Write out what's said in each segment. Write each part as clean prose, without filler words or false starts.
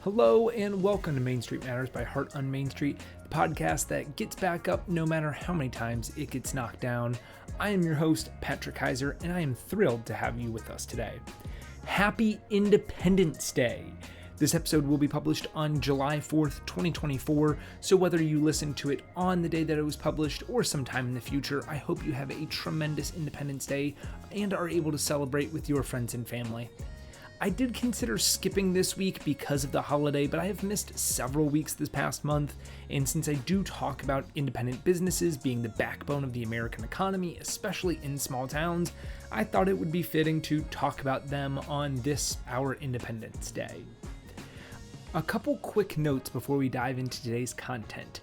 Hello and welcome to Main Street Matters by Heart on Main Street, the podcast that gets back up no matter how many times it gets knocked down. I am your host, Patrick Kaiser, and I am thrilled to have you with us today. Happy Independence Day! This episode will be published on July 4th, 2024, so whether you listen to it on the day that it was published or sometime in the future, I hope you have a tremendous Independence Day and are able to celebrate with your friends and family. I did consider skipping this week because of the holiday, but I have missed several weeks this past month, and since I do talk about independent businesses being the backbone of the American economy, especially in small towns, I thought it would be fitting to talk about them on this, our Independence Day. A couple quick notes before we dive into today's content.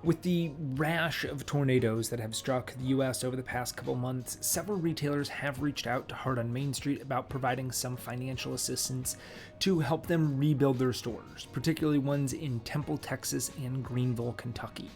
With the rash of tornadoes that have struck the U.S. over the past couple months, several retailers have reached out to Heart on Main Street about providing some financial assistance to help them rebuild their stores, particularly ones in Temple, Texas and Greenville, Kentucky.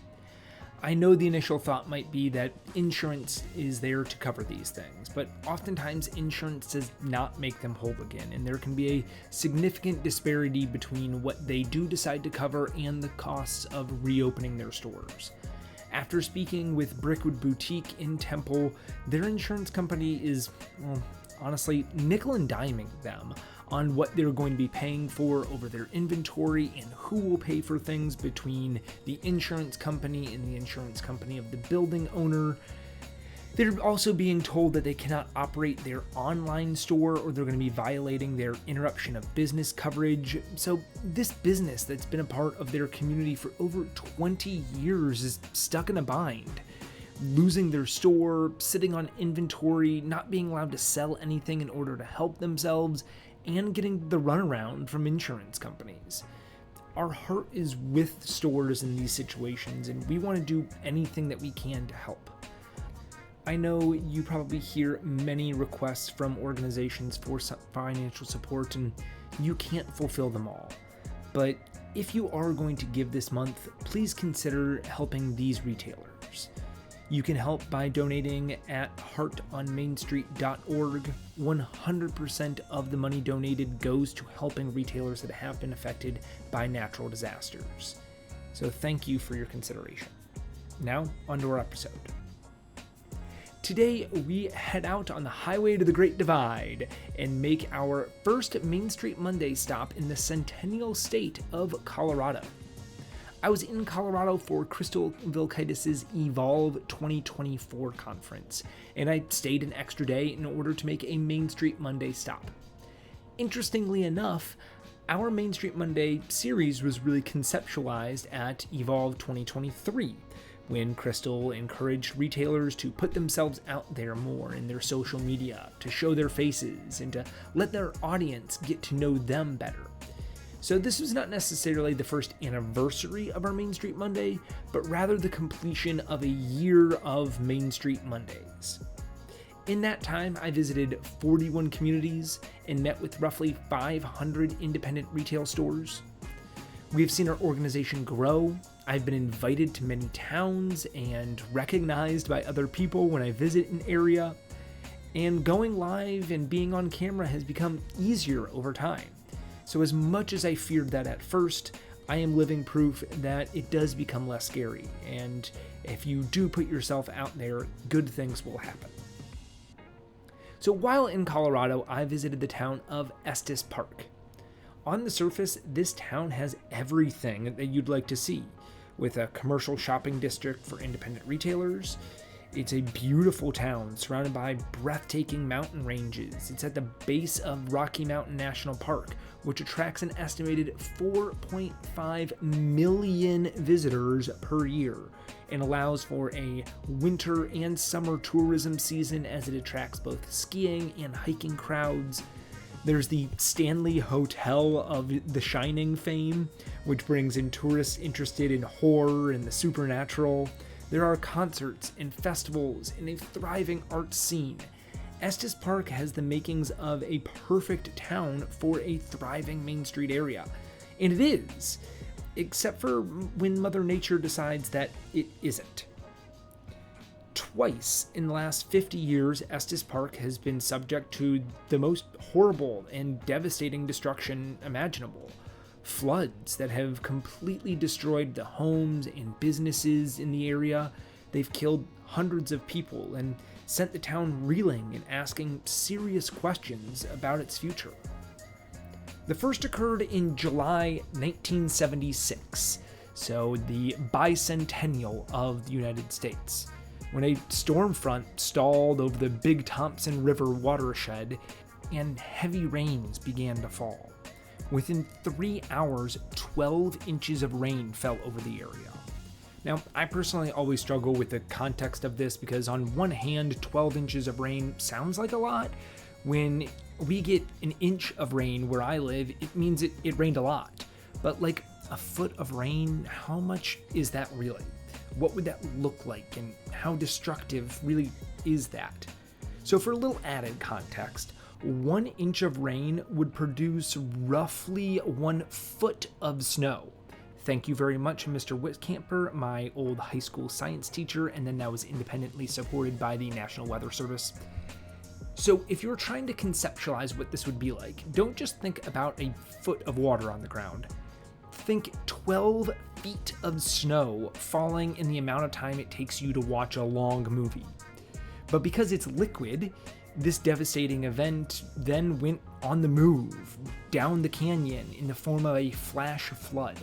I know the initial thought might be that insurance is there to cover these things, but oftentimes insurance does not make them whole again, and there can be a significant disparity between what they do decide to cover and the costs of reopening their stores. After speaking with Brickwood Boutique in Temple, their insurance company is, honestly, nickel and diming them on what they're going to be paying for over their inventory and who will pay for things between the insurance company and the insurance company of the building owner. They're also being told that they cannot operate their online store or they're going to be violating their interruption of business coverage. So this business that's been a part of their community for over 20 years is stuck in a bind. Losing their store, sitting on inventory, not being allowed to sell anything in order to help themselves, and getting the runaround from insurance companies. Our heart is with stores in these situations, and we want to do anything that we can to help. I know you probably hear many requests from organizations for financial support, and you can't fulfill them all. But if you are going to give this month, please consider helping these retailers. You can help by donating at heartonmainstreet.org. 100% of the money donated goes to helping retailers that have been affected by natural disasters. So thank you for your consideration. Now, onto our episode. Today, we head out on the highway to the Great Divide and make our first Main Street Monday stop in the Centennial State of Colorado. I was in Colorado for Crystal Vilkaitis' Evolve 2024 conference, and I stayed an extra day in order to make a Main Street Monday stop. Interestingly enough, our Main Street Monday series was really conceptualized at Evolve 2023, when Crystal encouraged retailers to put themselves out there more in their social media, to show their faces, and to let their audience get to know them better. So this was not necessarily the first anniversary of our Main Street Monday, but rather the completion of a year of Main Street Mondays. In that time, I visited 41 communities and met with roughly 500 independent retail stores. We have seen our organization grow. I've been invited to many towns and recognized by other people when I visit an area. And going live and being on camera has become easier over time. So as much as I feared that at first, I am living proof that it does become less scary, and if you do put yourself out there, good things will happen. So while in Colorado, I visited the town of Estes Park. On the surface, this town has everything that you'd like to see, with a commercial shopping district for independent retailers. It's a beautiful town surrounded by breathtaking mountain ranges. It's at the base of Rocky Mountain National Park, which attracts an estimated 4.5 million visitors per year and allows for a winter and summer tourism season as it attracts both skiing and hiking crowds. There's the Stanley Hotel of The Shining fame, which brings in tourists interested in horror and the supernatural. There are concerts and festivals and a thriving art scene. Estes Park has the makings of a perfect town for a thriving Main Street area. And it is, except for when Mother Nature decides that it isn't. Twice in the last 50 years, Estes Park has been subject to the most horrible and devastating destruction imaginable. floods that have completely destroyed the homes and businesses in the area. They've killed hundreds of people and sent the town reeling and asking serious questions about its future. The first occurred in July 1976, so the bicentennial of the United States, when a storm front stalled over the Big Thompson River watershed and heavy rains began to fall. Within 3 hours, 12 inches of rain fell over the area. Now, I personally always struggle with the context of this because on one hand, 12 inches of rain sounds like a lot. When we get an inch of rain where I live, it means it rained a lot. But like a foot of rain, how much is that really? What would that look like, and how destructive really is that? So for a little added context, 1 inch of rain would produce roughly 1 foot of snow. Thank you very much, Mr. Whitcamper, my old high school science teacher, and then that was independently supported by the National Weather Service. So if you're trying to conceptualize what this would be like, don't just think about a foot of water on the ground. Think 12 feet of snow falling in the amount of time it takes you to watch a long movie. But because it's liquid, this devastating event then went on the move down the canyon in the form of a flash flood.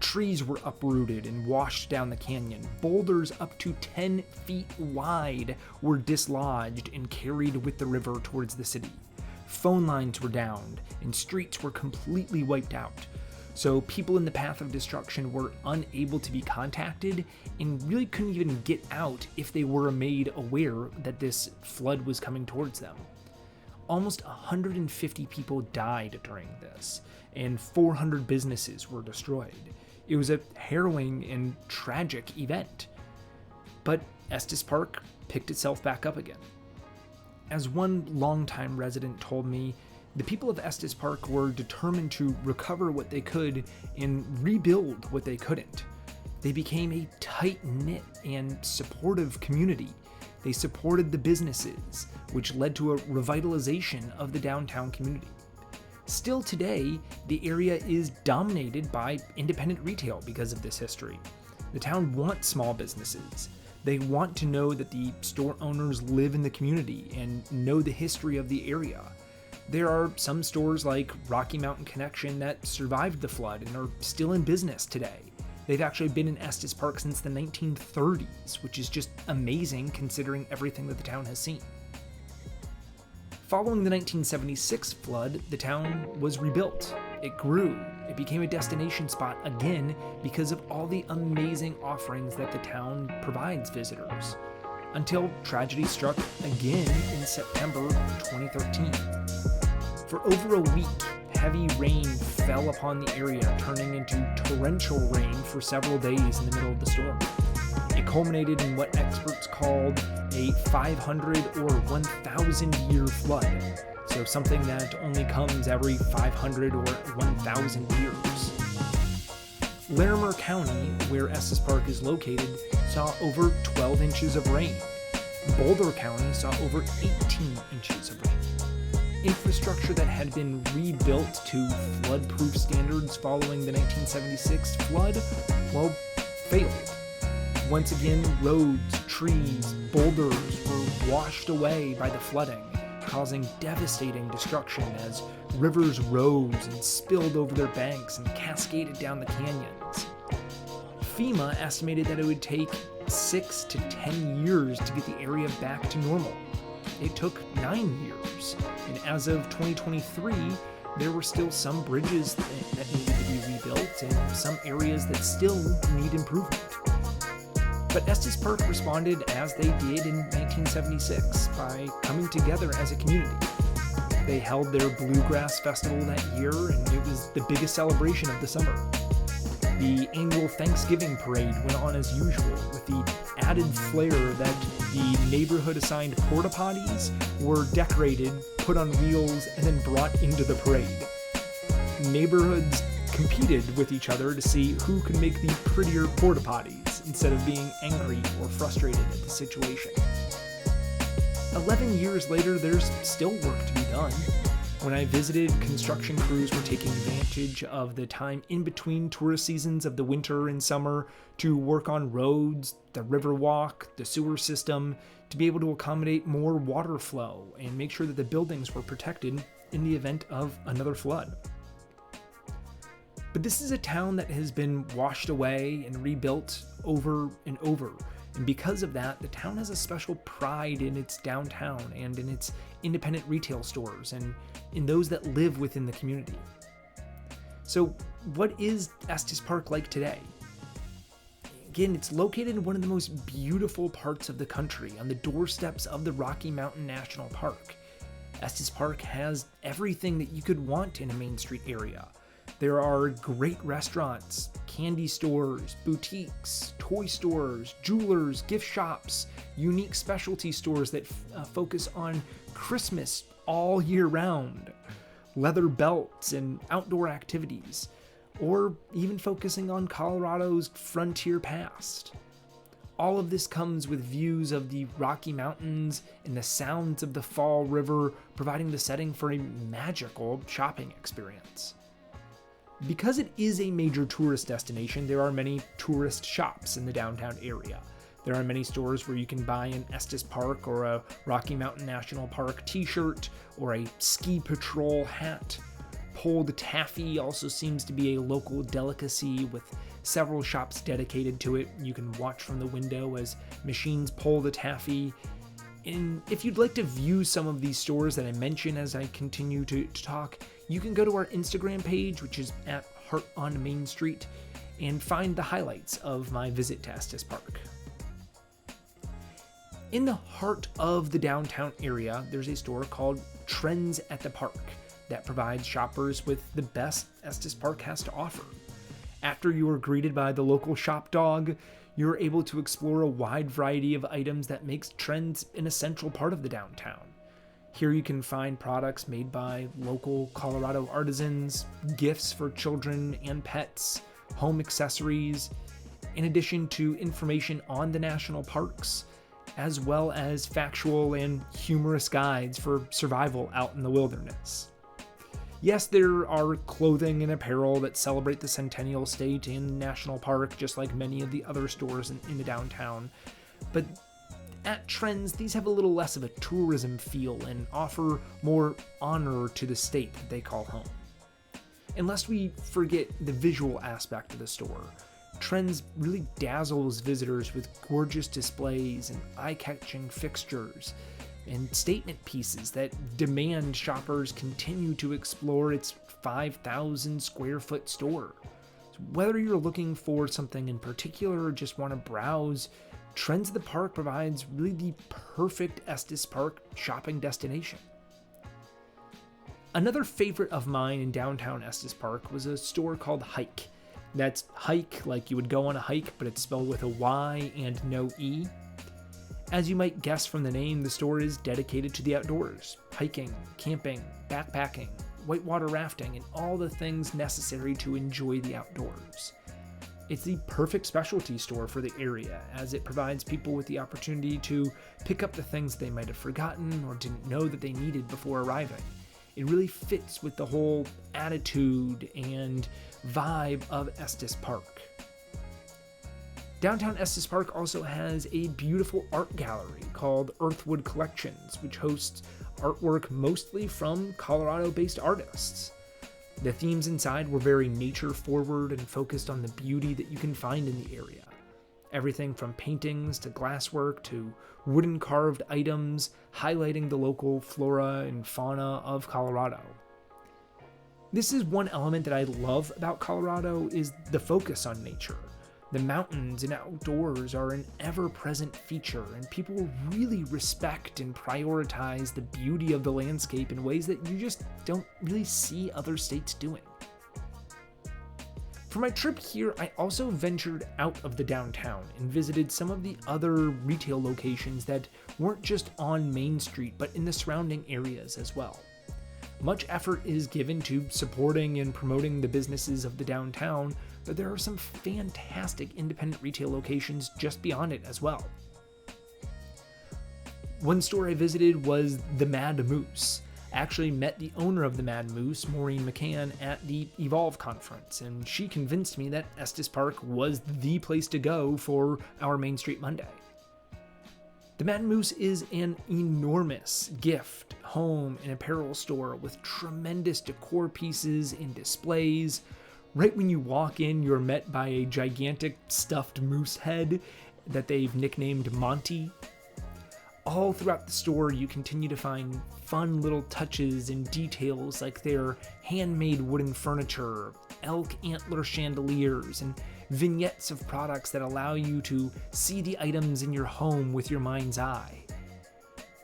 Trees were uprooted and washed down the canyon. Boulders up to 10 feet wide were dislodged and carried with the river towards the city. Phone lines were downed and streets were completely wiped out. So people in the path of destruction were unable to be contacted and really couldn't even get out if they were made aware that this flood was coming towards them. Almost 150 people died during this, and 400 businesses were destroyed. It was a harrowing and tragic event. But Estes Park picked itself back up again. As one longtime resident told me, the people of Estes Park were determined to recover what they could and rebuild what they couldn't. They became a tight-knit and supportive community. They supported the businesses, which led to a revitalization of the downtown community. Still today, the area is dominated by independent retail because of this history. The town wants small businesses. They want to know that the store owners live in the community and know the history of the area. There are some stores like Rocky Mountain Connection that survived the flood and are still in business today. They've actually been in Estes Park since the 1930s, which is just amazing considering everything that the town has seen. Following the 1976 flood, the town was rebuilt. It grew. It became a destination spot again because of all the amazing offerings that the town provides visitors. Until tragedy struck again in September 2013. For over a week, heavy rain fell upon the area, turning into torrential rain for several days in the middle of the storm. It culminated in what experts called a 500 or 1,000 year flood, so something that only comes every 500 or 1,000 years. Larimer County, where Estes Park is located, saw over 12 inches of rain. Boulder County saw over 18 inches of rain. Infrastructure that had been rebuilt to flood-proof standards following the 1976 flood, failed. Once again, roads, trees, boulders were washed away by the flooding, causing devastating destruction as rivers rose and spilled over their banks and cascaded down the canyons. FEMA estimated that it would take 6 to 10 years to get the area back to normal. It took 9 years, and as of 2023, there were still some bridges that needed to be rebuilt and some areas that still need improvement. But Estes Park responded as they did in 1976 by coming together as a community. They held their Bluegrass Festival that year, and it was the biggest celebration of the summer. The annual Thanksgiving parade went on as usual, with the added flair that the neighborhood-assigned porta potties were decorated, put on wheels, and then brought into the parade. Neighborhoods competed with each other to see who could make the prettier porta potties instead of being angry or frustrated at the situation. 11 years later, there's still work to be done. When I visited, construction crews were taking advantage of the time in between tourist seasons of the winter and summer to work on roads, the river walk, the sewer system, to be able to accommodate more water flow and make sure that the buildings were protected in the event of another flood. But this is a town that has been washed away and rebuilt over and over. And because of that, the town has a special pride in its downtown and in its independent retail stores and in those that live within the community. So what is Estes Park like today? Again, it's located in one of the most beautiful parts of the country on the doorsteps of the Rocky Mountain National Park. Estes Park has everything that you could want in a Main Street area. There are great restaurants, candy stores, boutiques, toy stores, jewelers, gift shops, unique specialty stores that focus on Christmas all year round, leather belts and outdoor activities, or even focusing on Colorado's frontier past. All of this comes with views of the Rocky Mountains and the sounds of the Fall River, providing the setting for a magical shopping experience. Because it is a major tourist destination, there are many tourist shops in the downtown area. There are many stores where you can buy an Estes Park or a Rocky Mountain National Park t-shirt or a ski patrol hat. Pulled taffy also seems to be a local delicacy with several shops dedicated to it. You can watch from the window as machines pull the taffy. And if you'd like to view some of these stores that I mention as I continue to talk, you can go to our Instagram page, which is at Heart on Main Street, and find the highlights of my visit to Estes Park. In the heart of the downtown area, there's a store called Trends at the Park that provides shoppers with the best Estes Park has to offer. After you are greeted by the local shop dog, you're able to explore a wide variety of items that makes Trends an essential part of the downtown. Here you can find products made by local Colorado artisans, gifts for children and pets, home accessories, in addition to information on the national parks, as well as factual and humorous guides for survival out in the wilderness. Yes, there are clothing and apparel that celebrate the Centennial State and National Park, just like many of the other stores in the downtown. But at Trends, these have a little less of a tourism feel and offer more honor to the state that they call home. Unless we forget the visual aspect of the store, Trends really dazzles visitors with gorgeous displays and eye-catching fixtures and statement pieces that demand shoppers continue to explore its 5,000 square foot store. So whether you're looking for something in particular or just want to browse, Trends at the Park provides really the perfect Estes Park shopping destination. Another favorite of mine in downtown Estes Park was a store called Hike. That's hike like you would go on a hike, but it's spelled with a Y and no E. As you might guess from the name, the store is dedicated to the outdoors, hiking, camping, backpacking, whitewater rafting, and all the things necessary to enjoy the outdoors. It's the perfect specialty store for the area, as it provides people with the opportunity to pick up the things they might have forgotten or didn't know that they needed before arriving. It really fits with the whole attitude and vibe of Estes Park. Downtown Estes Park also has a beautiful art gallery called Earthwood Collections, which hosts artwork mostly from Colorado-based artists. The themes inside were very nature-forward and focused on the beauty that you can find in the area. Everything from paintings to glasswork to wooden carved items highlighting the local flora and fauna of Colorado. This is one element that I love about Colorado is the focus on nature. The mountains and outdoors are an ever-present feature, and people really respect and prioritize the beauty of the landscape in ways that you just don't really see other states doing. For my trip here, I also ventured out of the downtown and visited some of the other retail locations that weren't just on Main Street, but in the surrounding areas as well. Much effort is given to supporting and promoting the businesses of the downtown, but there are some fantastic independent retail locations just beyond it as well. One store I visited was the Mad Moose, I actually met the owner of the Mad Moose, Maureen McCann, at the Evolve conference, and she convinced me that Estes Park was the place to go for our Main Street Monday. The Mad Moose is an enormous gift, home, and apparel store with tremendous decor pieces and displays. Right when you walk in, you're met by a gigantic stuffed moose head that they've nicknamed Monty. All throughout the store, you continue to find fun little touches and details like their handmade wooden furniture, elk antler chandeliers, and vignettes of products that allow you to see the items in your home with your mind's eye.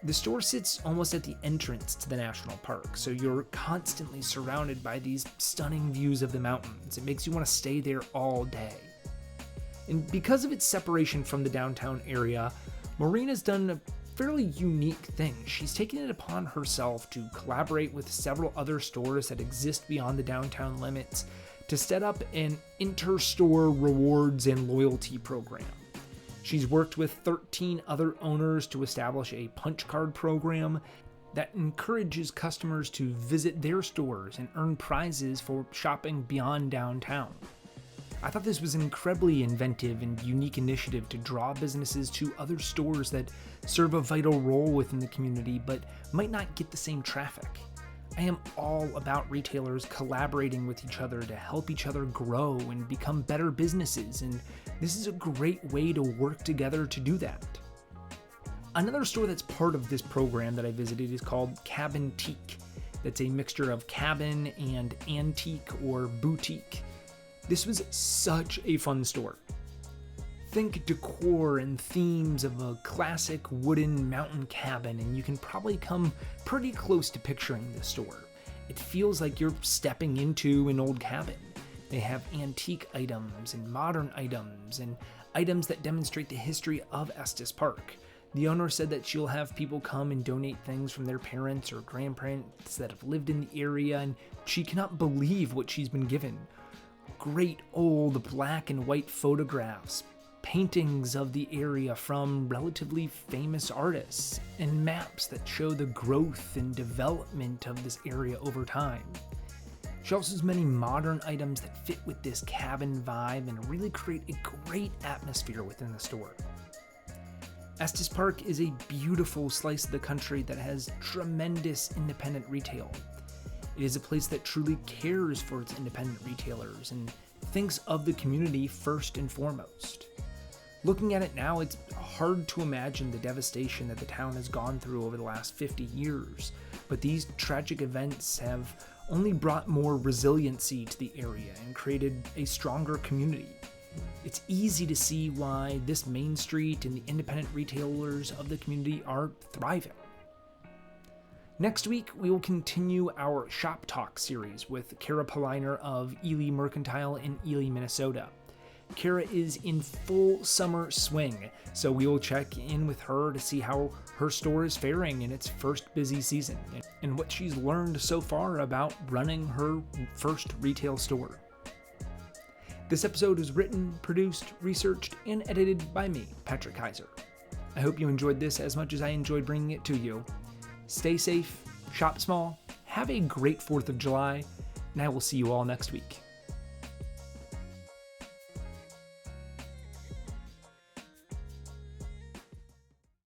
The store sits almost at the entrance to the national park, so you're constantly surrounded by these stunning views of the mountains. It makes you want to stay there all day. And because of its separation from the downtown area, Maureen has done a fairly unique thing. She's taken it upon herself to collaborate with several other stores that exist beyond the downtown limits to set up an inter-store rewards and loyalty program. She's worked with 13 other owners to establish a punch card program that encourages customers to visit their stores and earn prizes for shopping beyond downtown. I thought this was an incredibly inventive and unique initiative to draw businesses to other stores that serve a vital role within the community but might not get the same traffic. I am all about retailers collaborating with each other to help each other grow and become better businesses, and this is a great way to work together to do that. Another store that's part of this program that I visited is called Cabintique. That's a mixture of cabin and antique or boutique. This was such a fun store. Think decor and themes of a classic wooden mountain cabin, and you can probably come pretty close to picturing this store. It feels like you're stepping into an old cabin. They have antique items and modern items and items that demonstrate the history of Estes Park. The owner said that she'll have people come and donate things from their parents or grandparents that have lived in the area, and she cannot believe what she's been given. Great old black and white photographs, paintings of the area from relatively famous artists, and maps that show the growth and development of this area over time. She also has many modern items that fit with this cabin vibe and really create a great atmosphere within the store. Estes Park is a beautiful slice of the country that has tremendous independent retail. It is a place that truly cares for its independent retailers and thinks of the community first and foremost. Looking at it now, it's hard to imagine the devastation that the town has gone through over the last 50 years, but these tragic events have only brought more resiliency to the area and created a stronger community. It's easy to see why this Main Street and the independent retailers of the community are thriving. Next week, we will continue our Shop Talk series with Kara Poliner of Ely Mercantile in Ely, Minnesota. Kara is in full summer swing, so we will check in with her to see how her store is faring in its first busy season and what she's learned so far about running her first retail store. This episode was written, produced, researched, and edited by me, Patrick Kaiser. I hope you enjoyed this as much as I enjoyed bringing it to you. Stay safe, shop small, have a great 4th of July, and I will see you all next week.